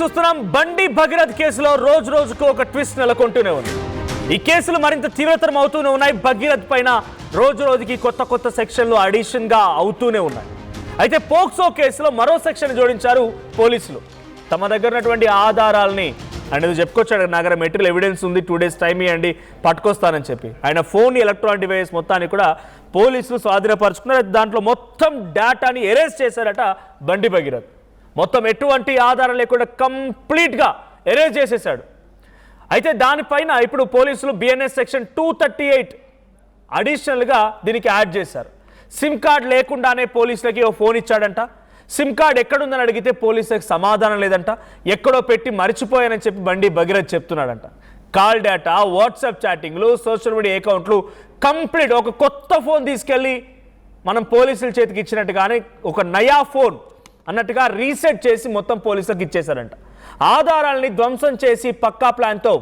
చూస్తున్నాం బండి భగీరథ్ కేసులో రోజు రోజుకు ఒక ట్విస్ట్ నెలకొంటూనే ఉంది. ఈ కేసులు మరింత తీవ్రతరం అవుతూనే ఉన్నాయి. భగీరథ్ పైన రోజు రోజుకి కొత్త కొత్త సెక్షన్లు అడిషన్ గా అవుతూనే ఉన్నాయి. అయితే పోక్సో కేసులో మరో సెక్షన్ జోడించారు పోలీసులు. తమ దగ్గర ఉన్నటువంటి ఆధారాలని అనేది చెప్పుకొచ్చాడు. నగర మెటీరియల్ ఎవిడెన్స్ ఉంది, 2 days టైం ఇవ్వండి పట్టుకొస్తానని చెప్పి ఆయన ఫోన్ ఎలక్ట్రానిక్ డివైస్ మొత్తాన్ని కూడా పోలీసులు స్వాధీనపరుచుకున్నారు. దాంట్లో మొత్తం డేటాని ఎరేజ్ చేశారట బండి భగీరథ్. మొత్తం ఎటువంటి ఆధారం లేకుండా కంప్లీట్గా ఎరేజ్ చేసేసాడు. అయితే దానిపైన ఇప్పుడు పోలీసులు బిఎన్ఎస్ సెక్షన్ 238 అడిషనల్గా దీనికి యాడ్ చేశారు. సిమ్ కార్డ్ లేకుండానే పోలీసులకి ఓ ఫోన్ ఇచ్చాడంట. సిమ్ కార్డ్ ఎక్కడుందని అడిగితే పోలీసులకు సమాధానం లేదంట. ఎక్కడో పెట్టి మర్చిపోయానని చెప్పి బండి భగీరథ్ చెప్తున్నాడంట. కాల్ డేటా, వాట్సాప్ చాటింగ్లు, సోషల్ మీడియా అకౌంట్లు కంప్లీట్ ఒక కొత్త ఫోన్ తీసుకెళ్ళి మనం పోలీసుల చేతికి ఇచ్చినట్టుగానే ఒక నయా ఫోన్ అన్నట్టుగా రీసెట్ చేసి మొత్తం పోలీసులకు ఇచ్చేశారంట. ఆధారాలని ధ్వంసం చేసి పక్కా ప్లాన్తో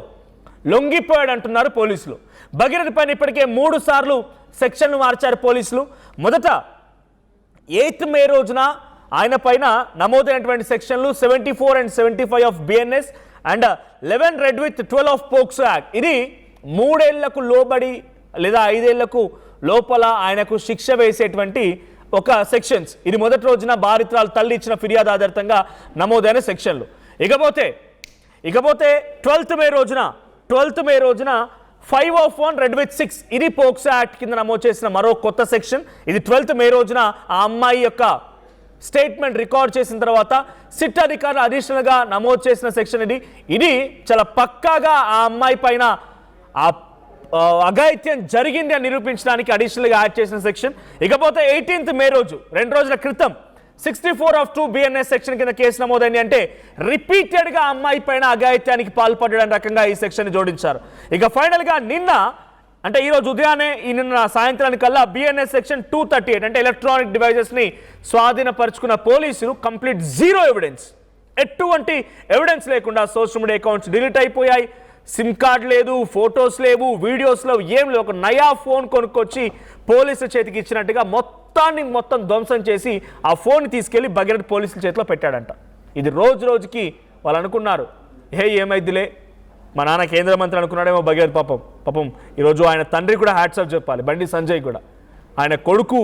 లొంగిపోయాడు అంటున్నారు పోలీసులు. భగీరథ్ పైన ఇప్పటికే 3 సార్లు సెక్షన్లు మార్చారు పోలీసులు. మొదట 8th May రోజున ఆయన పైన నమోదైనటువంటి సెక్షన్లు 74 and 75 of BNS and 11 red with 12 of POCSO act. ఇది 3 ఏళ్లకు లోబడి లేదా 5 ఏళ్లకు లోపల ఆయనకు శిక్ష వేసేటువంటి ఒక సెక్షన్స్. ఇది మొదటి రోజున బాధితురాలు తల్లి ఇచ్చిన ఫిర్యాదు ఆధారితంగా నమోదైన సెక్షన్లు. ఇకపోతే 12th May రోజున 5 of 1 రెడ్ విత్ 6 ఇది పోక్సో యాక్ట్ కింద నమోదు చేసిన మరో కొత్త సెక్షన్. ఇది 12th May రోజున ఆ అమ్మాయి యొక్క స్టేట్మెంట్ రికార్డ్ చేసిన తర్వాత సిట్ అధికారులు అడిషనల్గా నమోదు చేసిన సెక్షన్. ఇది చాలా పక్కాగా ఆ అమ్మాయి పైన ఆ అఘాయిత్యం జరిగింది అని నిరూపించడానికి అడిషనల్గా యాడ్ చేసిన సెక్షన్. ఇకపోతే 18th May రోజు 2 రోజుల క్రితం 64 of 2 బిఎన్ఎస్ సెక్షన్ కింద కేసు నమోదైంది. అంటే రిపీటెడ్గా అమ్మాయి పైన అఘాయిత్యానికి పాల్పడడం రకంగా ఈ సెక్షన్ జోడించారు. ఇక ఫైనల్గా నిన్న అంటే ఈరోజు ఉదయాన్నే నిన్న సాయంత్రానికల్లా బిఎన్ఎస్ సెక్షన్ 238 అంటే ఎలక్ట్రానిక్ డివైజెస్ని స్వాధీనపరుచుకున్న పోలీసులు కంప్లీట్ జీరో ఎవిడెన్స్, ఎటువంటి ఎవిడెన్స్ లేకుండా సోషల్ మీడియా అకౌంట్స్ డిలీట్ అయిపోయాయి. సిమ్ కార్డ్ లేదు, ఫొటోస్ లేవు, వీడియోస్ లేవు, ఏం లేవు. ఒక నయా ఫోన్ కొనుక్కొచ్చి పోలీసుల చేతికి ఇచ్చినట్టుగా మొత్తం ధ్వంసం చేసి ఆ ఫోన్ తీసుకెళ్లి భగీరథ్ పోలీసుల చేతిలో పెట్టాడంట. ఇది రోజు రోజుకి వాళ్ళు అనుకున్నారు ఏమైద్దిలే మా నాన్న కేంద్ర మంత్రి అనుకున్నాడేమో భగీరథ్. పాపం ఈరోజు ఆయన తండ్రి కూడా హ్యాట్స్ ఆఫ్ చెప్పాలి, బండి సంజయ్ కూడా. ఆయన కొడుకు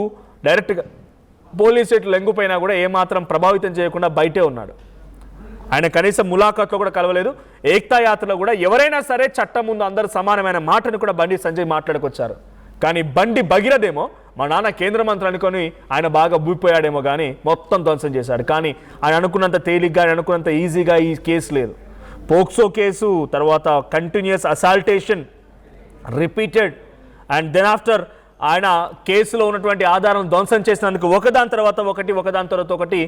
డైరెక్ట్గా పోలీసు చేతులు లొంగిపోయినా కూడా ఏమాత్రం ప్రభావితం చేయకుండా బయటే ఉన్నాడు. ఆయన కనీసం ములాఖాత్లో కూడా కలవలేదు. ఏక్తా యాత్రలో కూడా ఎవరైనా సరే చట్టం ముందు అందరూ సమానమైన మాటను కూడా బండి సంజయ్ మాట్లాడుకొచ్చారు. కానీ బండి భగీరథ్ ఏమో మా నాన్న కేంద్ర మంత్రి అనుకొని ఆయన బాగా భూపోయాడేమో కానీ మొత్తం ధ్వంసం చేశాడు. కానీ ఆయన అనుకున్నంత తేలిగ్గా, ఆయన అనుకున్నంత ఈజీగా ఈ కేసు లేదు. పోక్సో కేసు తర్వాత continuous assaultation repeated and then after ఆయన కేసులో ఉన్నటువంటి ఆధారం ధ్వంసం చేసినందుకు ఒకదాని తర్వాత ఒకటి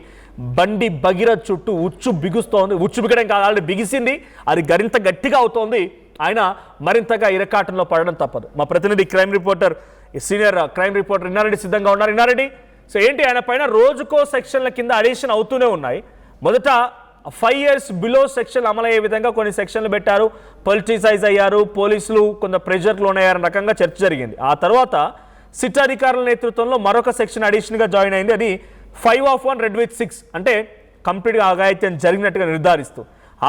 బండి భగీరథ్ చుట్టూ ఉచ్చు బిగుస్తోంది. ఉచ్చు బిగడం కాదు, ఆల్రెడీ బిగిసింది, అది మరింత గట్టిగా అవుతోంది. ఆయన మరింతగా ఇరకాటంలో పడడం తప్పదు. మా ప్రతినిధి సీనియర్ క్రైమ్ రిపోర్టర్ ఇన్నారెడ్డి సిద్ధంగా ఉన్నారు. ఇన్నారెడ్డి, సో ఏంటి ఆయన పైన రోజుకో సెక్షన్ల కింద అడిషన్ అవుతూనే ఉన్నాయి. మొదట 5 years బిలో సెక్షన్ అమలయ్యే విధంగా కొన్ని సెక్షన్లు పెట్టారు, పొలిటిసైజ్ అయ్యారు, పోలీసులు కొంత ప్రెషర్ లోనయ్యారన్న రకంగా చర్చ జరిగింది. ఆ తర్వాత సిట్ అధికారుల నేతృత్వంలో మరొక సెక్షన్ అడిషనల్గా జాయిన్ అయింది. అది 5 of 1 రెడ్ విత్ 6 అంటే కంప్లీట్గా అఘాయిత్యం జరిగినట్టుగా నిర్ధారిస్తూ.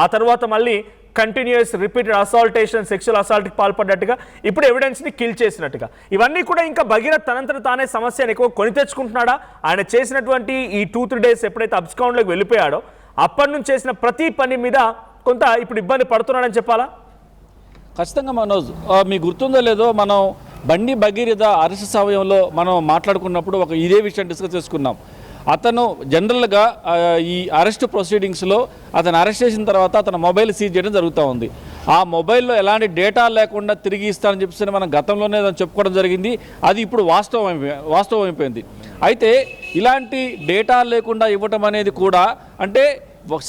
ఆ తర్వాత మళ్ళీ కంటిన్యూస్ రిపీటెడ్ అసాల్టేషన్, సెక్షువల్ అసాల్ట్కి పాల్పడ్డట్టుగా, ఇప్పుడు ఎవిడెన్స్ని కిల్ చేసినట్టుగా. ఇవన్నీ కూడా ఇంకా భగీరథ్ తనంతట తానే సమస్యను ఎక్కువ కొని తెచ్చుకుంటున్నాడా? ఆయన చేసినటువంటి ఈ 2-3 days ఎప్పుడైతే అబ్స్కౌండ్లోకి వెళ్ళిపోయాడో అప్పటి నుంచి చేసిన ప్రతి పని మీద కొంత ఇప్పుడు ఇబ్బంది పడుతున్నాడని చెప్పాలా? ఖచ్చితంగా మనోజ్, మీకు గుర్తుందో లేదో మనం బండి భగీరథ అరెస్ట్ సమయంలో మనం మాట్లాడుకున్నప్పుడు ఇదే విషయం డిస్కస్ చేసుకున్నాం. అతను జనరల్గా ఈ అరెస్ట్ ప్రొసీడింగ్స్లో అతను అరెస్ట్ చేసిన తర్వాత అతను మొబైల్ సీజ్ చేయడం జరుగుతూ ఉంది. ఆ మొబైల్లో ఎలాంటి డేటా లేకుండా తిరిగి ఇస్తానని చెప్పేసి మనం గతంలోనే చెప్పుకోవడం జరిగింది. అది ఇప్పుడు వాస్తవం అయిపోయింది. అయితే ఇలాంటి డేటా లేకుండా ఇవ్వటం అనేది కూడా అంటే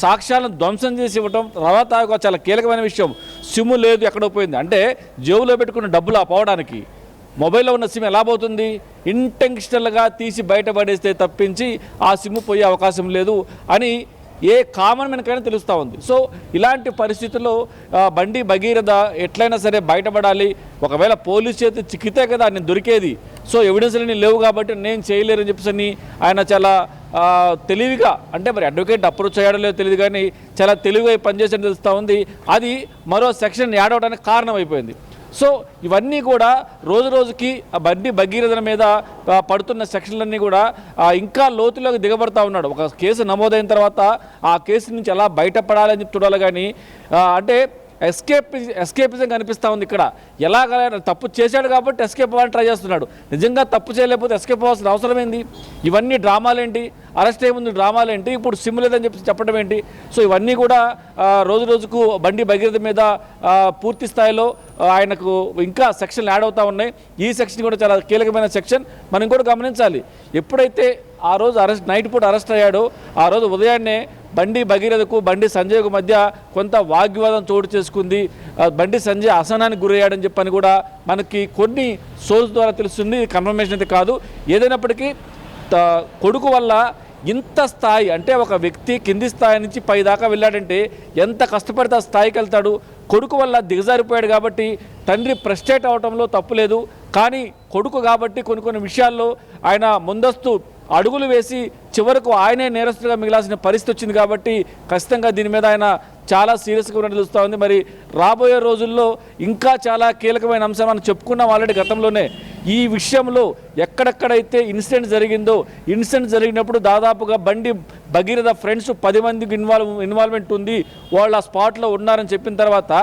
సాక్ష్యాలను ధ్వంసం చేసి ఇవ్వటం. తర్వాత చాలా కీలకమైన విషయం, సిమ్ లేదు, ఎక్కడో పోయింది. అంటే జేబులో పెట్టుకున్న డబ్బులు పోవడానికి మొబైల్లో ఉన్న సిమ్ ఎలా పోతుంది? ఇంటెన్షనల్గా తీసి బయటపడేస్తే తప్పించి ఆ సిమ్ పోయే అవకాశం లేదు అని ఏ కామన్ మనకైనా తెలుస్తూ ఉంది. సో ఇలాంటి పరిస్థితుల్లో బండి భగీరథ ఎట్లయినా సరే బయటపడాలి. ఒకవేళ పోలీసు చేతి చిక్కితే కదా నేను దొరికేది. సో ఎవిడెన్స్లు లేవు కాబట్టి నేను చేయలేరని చెప్పేసి ఆయన చాలా తెలివిగా, అంటే మరి అడ్వకేట్ అప్రోచ్ చేయడం లేదో తెలియదు కానీ చాలా తెలివిగా పనిచేసేది తెలుస్తూ ఉంది. అది మరో సెక్షన్ యాడ్ అవడానికి కారణం అయిపోయింది. సో ఇవన్నీ కూడా రోజు రోజుకి ఆ బండి భగీరథ మీద పడుతున్న సెక్షన్లన్నీ కూడా ఇంకా లోతులోకి దిగబడతా ఉన్నాడు. ఒక కేసు నమోదైన తర్వాత ఆ కేసు నుంచి ఎలా బయటపడాలని చెప్పి చూడాలి కానీ అంటే ఎస్కేపిజం కనిపిస్తూ ఉంది ఇక్కడ. ఎలాగ తప్పు చేశాడు కాబట్టి ఎస్కేప్ అవ్వాలని ట్రై చేస్తున్నాడు. నిజంగా తప్పు చేయలేకపోతే ఎస్కేప్ అవ్వాల్సిన అవసరం ఏంటి? ఇవన్నీ డ్రామాలేంటి? అరెస్ట్ అయ్యే డ్రామాలేంటి? ఇప్పుడు సిమ్ లేదని చెప్పడం ఏంటి? సో ఇవన్నీ కూడా రోజు రోజుకు బండి భగీరథ మీద పూర్తి స్థాయిలో ఆయనకు ఇంకా సెక్షన్లు యాడ్ అవుతూ ఉన్నాయి. ఈ సెక్షన్ కూడా చాలా కీలకమైన సెక్షన్. మనం కూడా గమనించాలి. ఎప్పుడైతే ఆ రోజు నైట్ పూట అరెస్ట్ అయ్యాడో ఆ రోజు ఉదయాన్నే బండి భగీరథకు బండి సంజయ్కు మధ్య కొంత వాగ్వివాదం చోటు చేసుకుంది. బండి సంజయ్ అసహనానికి గురయ్యాడని చెప్పని కూడా మనకి కొన్ని సోర్స్ ద్వారా తెలుస్తుంది. కన్ఫర్మేషన్ అయితే కాదు. ఏదైనప్పటికీ కొడుకు వల్ల ఇంత స్థాయి, అంటే ఒక వ్యక్తి కింది స్థాయి నుంచి పై దాకా వెళ్ళాడంటే ఎంత కష్టపడితే ఆ స్థాయికి వెళ్తాడు. కొడుకు వల్ల దిగజారిపోయాడు కాబట్టి తండ్రి ఫ్రస్ట్రేట్ అవడంలో తప్పులేదు. కానీ కొడుకు కాబట్టి కొన్ని విషయాల్లో ఆయన ముందస్తు అడుగులు వేసి చివరకు ఆయనే నేరస్తుగా మిగిలాల్సిన పరిస్థితి వచ్చింది. కాబట్టి ఖచ్చితంగా దీని మీద ఆయన చాలా సీరియస్గా ఉన్నట్టు తెలుస్తూ ఉంది. మరి రాబోయే రోజుల్లో ఇంకా చాలా కీలకమైన అంశం మనం చెప్పుకున్నాం ఆల్రెడీ గతంలోనే. ఈ విషయంలో ఎక్కడెక్కడైతే ఇన్సిడెంట్ జరిగిందో, ఇన్సిడెంట్ జరిగినప్పుడు దాదాపుగా బండి భగీరథ ఫ్రెండ్స్ 10 మందికి ఇన్వాల్వ్మెంట్ ఉంది, వాళ్ళ స్పాట్లో ఉన్నారని చెప్పిన తర్వాత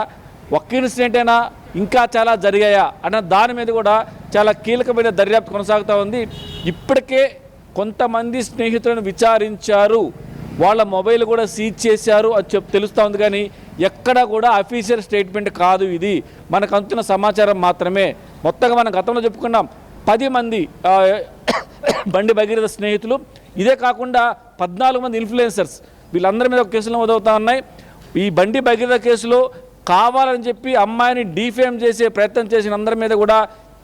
ఒక్క ఇన్సిడెంట్ అయినా ఇంకా చాలా జరిగాయా అన్న దాని మీద కూడా చాలా కీలకమైన దర్యాప్తు కొనసాగుతూ ఉంది. ఇప్పటికే కొంతమంది స్నేహితులను విచారించారు, వాళ్ళ మొబైల్ కూడా సీజ్ చేశారు అది తెలుస్తూ ఉంది. కానీ ఎక్కడ కూడా అఫీషియల్ స్టేట్మెంట్ కాదు, ఇది మనకు అందుతున్న సమాచారం మాత్రమే. మొత్తంగా మనం గతంలో చెప్పుకున్నాం 10 మంది బండి భగీరథ స్నేహితులు, ఇదే కాకుండా 14 మంది ఇన్ఫ్లుయెన్సర్స్, వీళ్ళందరి మీద కేసులు మొదలవుతూ ఉన్నాయి. ఈ బండి భగీరథ కేసులో కావాలని చెప్పి అమ్మాయిని డీఫేమ్ చేసే ప్రయత్నం చేసిన అందరి మీద కూడా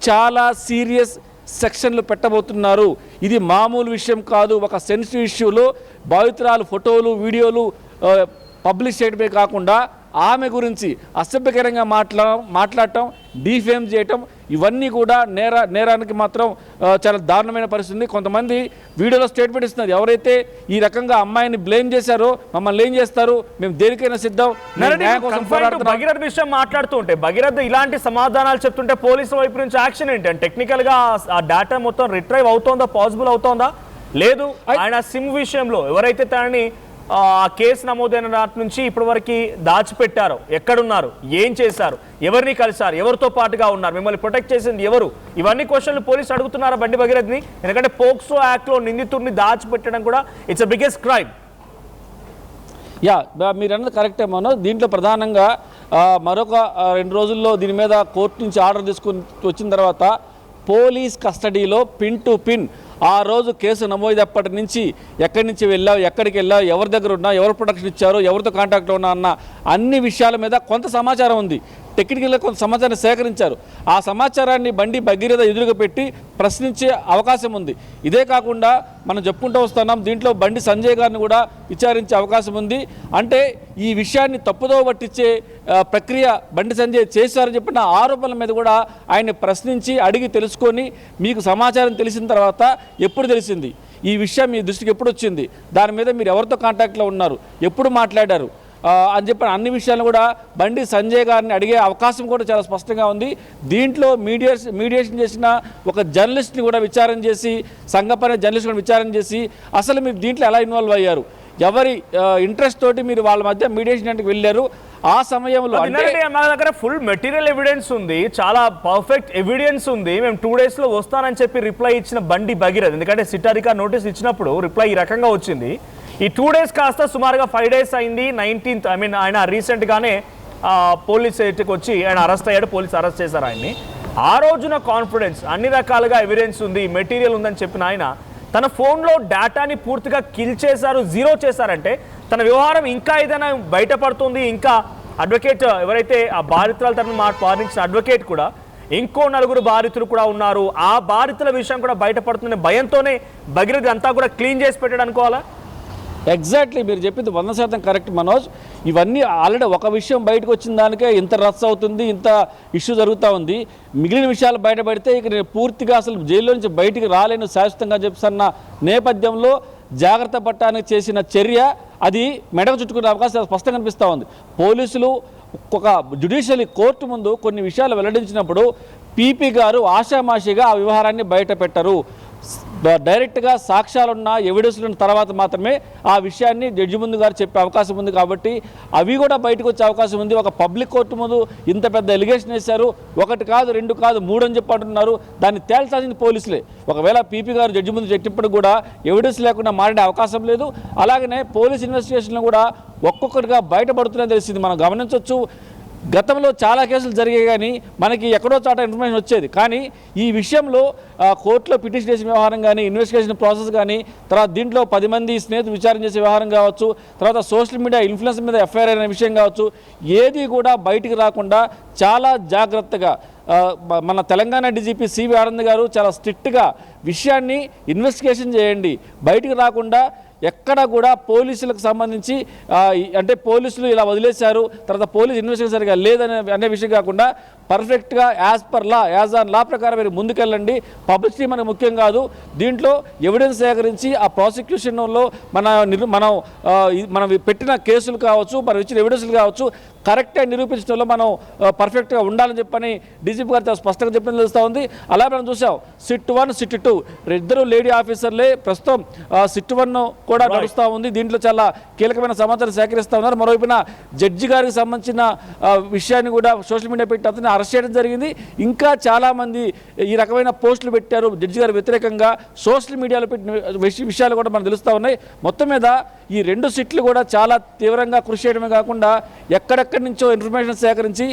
చాలా సీరియస్ సెక్షన్లు పెట్టబోతున్నారు. ఇది మామూలు విషయం కాదు. ఒక సెన్సిటివ్ ఇష్యూలో బాధితురాలు ఫోటోలు వీడియోలు పబ్లిష్ చేయడమే కాకుండా ఆమె గురించి అసభ్యకరంగా మాట్లాడటం, డీఫేమ్ చేయటం, ఇవన్నీ కూడా నేరానికి మాత్రం చాలా దారుణమైన పరిస్థితి. కొంతమంది వీడియోలో స్టేట్మెంట్ ఇస్తున్నారు, ఎవరైతే ఈ రకంగా అమ్మాయిని బ్లేమ్ చేశారో మమ్మల్ని ఏం చేస్తారు, మేము దేనికైనా సిద్ధం. భగీరథ విషయం మాట్లాడుతూ ఉంటే భగీరథ ఇలాంటి సమాధానాలు చెప్తుంటే పోలీసుల వైపు నుంచి యాక్షన్ ఏంటి? అంటే టెక్నికల్ గా ఆ డేటా మొత్తం రిట్రైవ్ అవుతోందా, పాసిబుల్ అవుతోందా? లేదు, ఆయన సిమ్ విషయంలో ఎవరైతే తనని ఆ కేసు నమోదైన నాటి నుంచి ఇప్పటి వరకు దాచిపెట్టారు, ఎక్కడున్నారు, ఏం చేశారు, ఎవరిని కలిశారు, ఎవరితో పాటుగా ఉన్నారు, మిమ్మల్ని ప్రొటెక్ట్ చేసింది ఎవరు, ఇవన్నీ క్వశ్చన్లు పోలీసులు అడుగుతున్నారా బండి భగీరథని? ఎందుకంటే పోక్సో యాక్ట్లో నిందితుడిని దాచిపెట్టడం కూడా it's a biggest crime. Yeah, మీరు అన్నది కరెక్టే మనో. దీంట్లో ప్రధానంగా మరొక 2 రోజుల్లో దీని మీద కోర్టు నుంచి ఆర్డర్ తీసుకుని వచ్చిన తర్వాత పోలీస్ కస్టడీలో పిన్ టు పిన్ ఆ రోజు కేసు నమోదప్పటి నుంచి ఎక్కడి నుంచి వెళ్ళావు, ఎక్కడికి వెళ్ళావు, ఎవరి దగ్గర ఉన్నా, ఎవరు ప్రొటెక్షన్ ఇచ్చారు, ఎవరితో కాంటాక్ట్లో ఉన్నా అన్న అన్ని విషయాల మీద కొంత సమాచారం ఉంది. టెక్నికల్గా కొంత సమాచారాన్ని సేకరించారు. ఆ సమాచారాన్ని బండి భగీరథ ఎదురుగా పెట్టి ప్రశ్నించే అవకాశం ఉంది. ఇదే కాకుండా మనం చెప్పుకుంటూ వస్తున్నాం, దీంట్లో బండి సంజయ్ గారిని కూడా విచారించే అవకాశం ఉంది. అంటే ఈ విషయాన్ని తప్పుదో పట్టించే ప్రక్రియ బండి సంజయ్ చేశారని చెప్పిన ఆరోపణల మీద కూడా ఆయన్ని ప్రశ్నించి అడిగి తెలుసుకొని, మీకు సమాచారం తెలిసిన తర్వాత ఎప్పుడు తెలిసింది, ఈ విషయం మీ దృష్టికి ఎప్పుడు వచ్చింది, దాని మీద మీరు ఎవరితో కాంటాక్ట్లో ఉన్నారు, ఎప్పుడు మాట్లాడారు అని చెప్పిన అన్ని విషయాలను కూడా బండి సంజయ్ గారిని అడిగే అవకాశం కూడా చాలా స్పష్టంగా ఉంది. దీంట్లో మీడియేషన్ చేసిన ఒక జర్నలిస్ట్ని కూడా విచారణ చేసి, సంఘపర జర్నలిస్ట్ కూడా విచారణ చేసి అసలు మీరు దీంట్లో ఎలా ఇన్వాల్వ్ అయ్యారు, ఎవరి ఇంట్రెస్ట్ తోటి మీరు వాళ్ళ మధ్య మీడియేషన్ వెళ్ళారు, ఆ సమయంలో మా దగ్గర ఫుల్ మెటీరియల్ ఎవిడెన్స్ ఉంది, చాలా పర్ఫెక్ట్ ఎవిడెన్స్ ఉంది, మేము 2 days లో వస్తానని చెప్పి రిప్లై ఇచ్చిన బండి భగీరథ. ఎందుకంటే సిటారికా నోటీస్ ఇచ్చినప్పుడు రిప్లై ఈ రకంగా వచ్చింది. ఈ 2 days కాస్త సుమారుగా 5 days అయింది. 19th ఆయన రీసెంట్గానే పోలీస్ ఎయిట్కి వచ్చి ఆయన అరెస్ట్ అయ్యాడు, పోలీస్ అరెస్ట్ చేశారు ఆయన్ని. ఆ రోజున కాన్ఫిడెన్స్, అన్ని రకాలుగా ఎవిడెన్స్ ఉంది, మెటీరియల్ ఉందని చెప్పిన ఆయన తన ఫోన్లో డేటాని పూర్తిగా కిల్ చేశారు, జీరో చేశారంటే తన వ్యవహారం ఇంకా ఏదైనా బయటపడుతుంది. ఇంకా అడ్వకేట్ ఎవరైతే ఆ బాధితుల తరఫున వాదించిన అడ్వకేట్ కూడా ఇంకో 4 బాధితులు కూడా ఉన్నారు, ఆ బాధితుల విషయం కూడా బయటపడుతున్న భయంతోనే భగీరథ అంతా కూడా క్లీన్ చేసి పెట్టాడు అనుకోవాలా? ఎగ్జాక్ట్లీ, మీరు చెప్పింది 100% కరెక్ట్ మనోజ్. ఇవన్నీ ఆల్రెడీ ఒక విషయం బయటకు వచ్చిన దానికే ఇంత రచ్చ అవుతుంది, ఇంత ఇష్యూ జరుగుతూ ఉంది. మిగిలిన విషయాలు బయటపడితే ఇక నేను పూర్తిగా అసలు జైల్లో నుంచి బయటికి రాలేను శాశ్వతంగా చెప్తున్న నేపథ్యంలో జాగ్రత్త పట్టడానికి చేసిన చర్య అది మెడకు చుట్టుకునే అవకాశం స్పష్టంగా కనిపిస్తూ ఉంది. పోలీసులు ఒక జ్యుడిషియల్ కోర్టు ముందు కొన్ని విషయాలు వెల్లడించినప్పుడు పీపీ గారు ఆషామాషిగా ఆ వ్యవహారాన్ని బయట పెట్టరు. డైరెక్ట్గా సాక్ష్యాలున్న ఎవిడెన్స్లున్న తర్వాత మాత్రమే ఆ విషయాన్ని జడ్జి ముందు గారు చెప్పే అవకాశం ఉంది. కాబట్టి అవి కూడా బయటకు వచ్చే అవకాశం ఉంది. ఒక పబ్లిక్ కోర్టు ముందు ఇంత పెద్ద ఎలిగేషన్ వేశారు, 1 కాదు 2 కాదు 3 అని చెప్పి అంటున్నారు. దాన్ని తేల్చాల్సింది పోలీసులే. ఒకవేళ పీపీ గారు జడ్జి ముందు చెప్పినప్పుడు కూడా ఎవిడెన్స్ లేకుండా మారే అవకాశం లేదు. అలాగనే పోలీస్ ఇన్వెస్టిగేషన్లు కూడా ఒక్కొక్కటిగా బయటపడుతున్నాయని తెలిసింది. మనం గమనించవచ్చు, గతంలో చాలా కేసులు జరిగాయి కానీ మనకి ఎక్కడో చాట ఇన్ఫర్మేషన్ వచ్చేది. కానీ ఈ విషయంలో కోర్టులో పిటిషన్ చేసిన వ్యవహారం కానీ, ఇన్వెస్టిగేషన్ ప్రాసెస్ కానీ, తర్వాత దీంట్లో 10 మంది స్నేహితులు విచారణ చేసే వ్యవహారం కావచ్చు, తర్వాత సోషల్ మీడియా ఇన్ఫ్లుయెన్స్ మీద ఎఫ్ఐఆర్ అనే విషయం కావచ్చు, ఏది కూడా బయటికి రాకుండా చాలా జాగ్రత్తగా మన తెలంగాణ డీజీపీ సివి ఆనంద్ గారు చాలా స్ట్రిక్ట్గా విషయాన్ని ఇన్వెస్టిగేషన్ చేయండి, బయటికి రాకుండా ఎక్కడ కూడా పోలీసులకు సంబంధించి అంటే పోలీసులు ఇలా వదిలేశారు, తర్వాత పోలీస్ ఇన్వెస్టిగేషన్ సరిగా లేదనే విషయం కాకుండా పర్ఫెక్ట్గా as per law, as on law ప్రకారం మీరు ముందుకెళ్ళండి. పబ్లిసిటీ మనకు ముఖ్యం కాదు. దీంట్లో ఎవిడెన్స్ సేకరించి ఆ ప్రాసిక్యూషన్లో మనం పెట్టిన కేసులు కావచ్చు, మనం ఇచ్చిన ఎవిడెన్స్లు కావచ్చు, కరెక్ట్గా నిరూపించడంలో మనం పర్ఫెక్ట్గా ఉండాలని చెప్పని డీజీపీ గారు స్పష్టంగా చెప్పడం తెలుస్తూ ఉంది. అలాగే మనం చూసాం సిట్ 1, సిట్ 2 2 లేడీ ఆఫీసర్లే ప్రస్తుతం సిట్ 1 కూడా నడుస్తూ ఉంది. దీంట్లో చాలా కీలకమైన సమాచారం సేకరిస్తూ ఉన్నారు. మరోవైపున జడ్జి గారికి సంబంధించిన విషయాన్ని కూడా సోషల్ మీడియా పెట్టి అతన్ని అరెస్ట్ చేయడం జరిగింది. ఇంకా చాలామంది ఈ రకమైన పోస్టులు పెట్టారు జడ్జి గారు వ్యతిరేకంగా, సోషల్ మీడియాలో పెట్టిన విషయాలు కూడా మనకు తెలుస్తూ ఉన్నాయి. మొత్తం మీద ఈ 2 సిట్లు కూడా చాలా తీవ్రంగా కృషి చేయడమే కాకుండా ఎక్కడెక్కడి నుంచో ఇన్ఫర్మేషన్ సేకరించి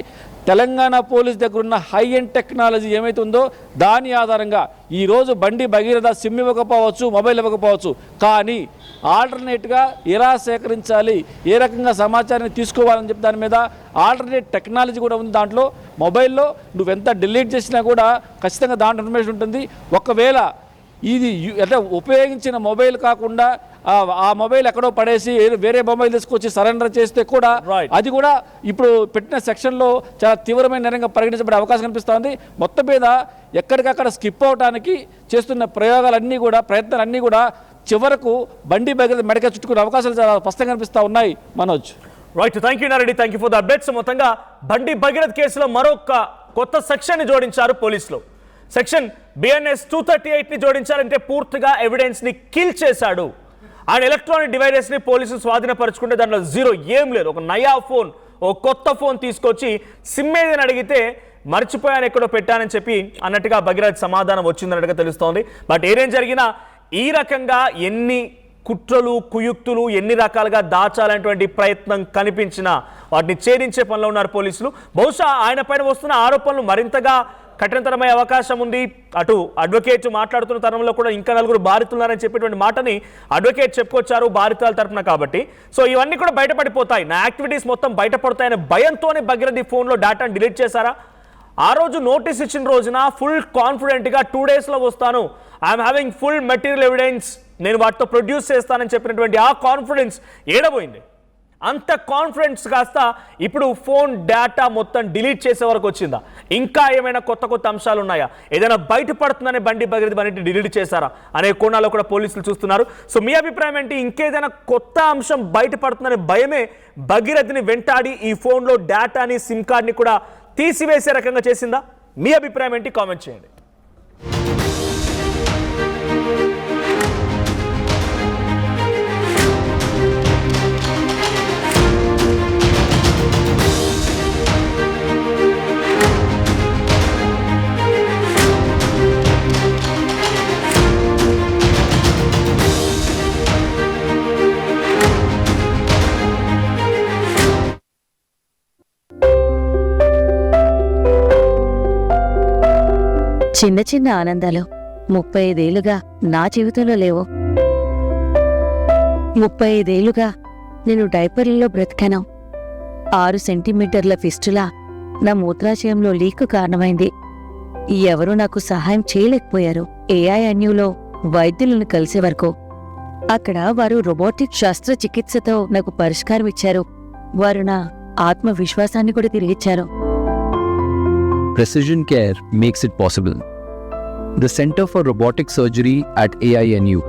తెలంగాణ పోలీస్ దగ్గర ఉన్న హై ఎండ్ టెక్నాలజీ ఏమైతే ఉందో దాని ఆధారంగా ఈరోజు బండి భగీరథ సిమ్ ఇవ్వకపోవచ్చు, మొబైల్ ఇవ్వకపోవచ్చు, కానీ ఆల్టర్నేట్గా ఎలా సేకరించాలి, ఏ రకంగా సమాచారాన్ని తీసుకోవాలని చెప్పి దాని మీద ఆల్టర్నేట్ టెక్నాలజీ కూడా ఉంది. దాంట్లో మొబైల్లో నువ్వెంత డిలీట్ చేసినా కూడా ఖచ్చితంగా దాంట్లో ఇన్ఫర్మేషన్ ఉంటుంది. ఒకవేళ ఇది అంటే ఉపయోగించిన మొబైల్ కాకుండా ఆ మొబైల్ ఎక్కడో పడేసి వేరే మొబైల్ తీసుకొచ్చి సరెండర్ చేస్తే కూడా అది కూడా ఇప్పుడు పెట్టిన సెక్షన్లో చాలా తీవ్రమైన నేరంగా పరిగణించబడే అవకాశం కనిపిస్తోంది. మొత్తం మీద ఎక్కడికక్కడ స్కిప్ అవడానికి చేస్తున్న ప్రయత్నాలన్నీ కూడా చివరకు బండి మెడక చుట్టుకునే అవకాశాలు చాలా స్పష్టంగా కనిపిస్తూ ఉన్నాయి. Manoj. Right, thank you Nareddy, thank you for the updates. మొత్తంగా బండి భగీరథ్ కేసులో మరొక కొత్త సెక్షన్ ని జోడించారు పోలీసులు. సెక్షన్ BNS 238 ని జోడించారంటే పూర్తిగా ఎవిడెన్స్ ని కిల్ చేశాడు. ఆయన ఎలక్ట్రానిక్ డివైసెస్ ని పోలీసులు స్వాధీనపరుచుకుంటే దాంట్లో జీరో ఏం లేదు. ఒక నయా ఫోన్, ఓ కొత్త ఫోన్ తీసుకొచ్చి సిమ్ ఏదని అడిగితే మర్చిపోయాను ఎక్కడో పెట్టానని చెప్పి అన్నట్టుగా భగీరథ్ సమాధానం వచ్చిందన్నట్టుగా తెలుస్తోంది. బట్ ఏదేం జరిగినా ఈ రకంగా ఎన్ని కుట్రలు కుయుక్తులు ఎన్ని రకాలుగా దాచాలనేటువంటి ప్రయత్నం కనిపించినా వాటిని ఛేదించే పనిలో ఉన్నారు పోలీసులు. బహుశా ఆయన పైన వస్తున్న ఆరోపణలు మరింతగా కఠినతరమయ్యే అవకాశం ఉంది. అటు అడ్వకేట్ మాట్లాడుతున్న తరంలో కూడా ఇంకా 4 బాధితులున్నారని చెప్పేటువంటి మాటని అడ్వకేట్ చెప్పుకొచ్చారు బాధితుల తరఫున. కాబట్టి సో ఇవన్నీ కూడా బయటపడిపోతాయి, నా యాక్టివిటీస్ మొత్తం బయటపడతాయనే భయంతోనే భగీరథ్ ఫోన్లో డేటాను డిలీట్ చేశారా? ఆ రోజు నోటీస్ ఇచ్చిన రోజున ఫుల్ కాన్ఫిడెంట్గా 2 డేస్లో వస్తాను, I'm having full material evidence, నేను వాటితో ప్రొడ్యూస్ చేస్తానని చెప్పినటువంటి ఆ కాన్ఫిడెన్స్ ఏడబోయింది? అంత కాన్ఫిడెన్స్ కాస్త ఇప్పుడు ఫోన్ డేటా మొత్తం డిలీట్ చేసే వరకు వచ్చిందా? ఇంకా ఏమైనా కొత్త అంశాలు ఉన్నాయా? ఏదైనా బయటపడుతుందనే బండి భగీరథ్ అన్నింటిని డిలీట్ చేశారా అనే కోణాల్లో కూడా పోలీసులు చూస్తున్నారు. సో మీ అభిప్రాయం ఏంటి? ఇంకేదైనా కొత్త అంశం బయటపడుతుందనే భయమే భగీరథ్ని వెంటాడి ఈ ఫోన్లో డేటాని, సిమ్ కార్డ్ని కూడా తీసివేసే రకంగా చేసిందా? మీ అభిప్రాయం ఏంటి? కామెంట్ చేయండి. చిన్న చిన్న ఆనందాలు 35 ఏళ్లుగా నా జీవితంలో లేవు. 35 ఏళ్లుగా నేను డైపర్లలో బ్రతికాను. 6 సెంటీమీటర్ల ఫిస్టులా నా మూత్రాశయంలో లీక్ కారణమైంది. ఎవరూ నాకు సహాయం చేయలేకపోయారు. AINUలో వైద్యులను కలిసే వరకు. అక్కడ వారు రోబోటిక్ శస్త్రచికిత్సతో నాకు పరిష్కారం ఇచ్చారు. వారు నా ఆత్మవిశ్వాసాన్ని కూడా తిరిగిచ్చారు. Precision care makes it possible. The Center for Robotic Surgery at AINU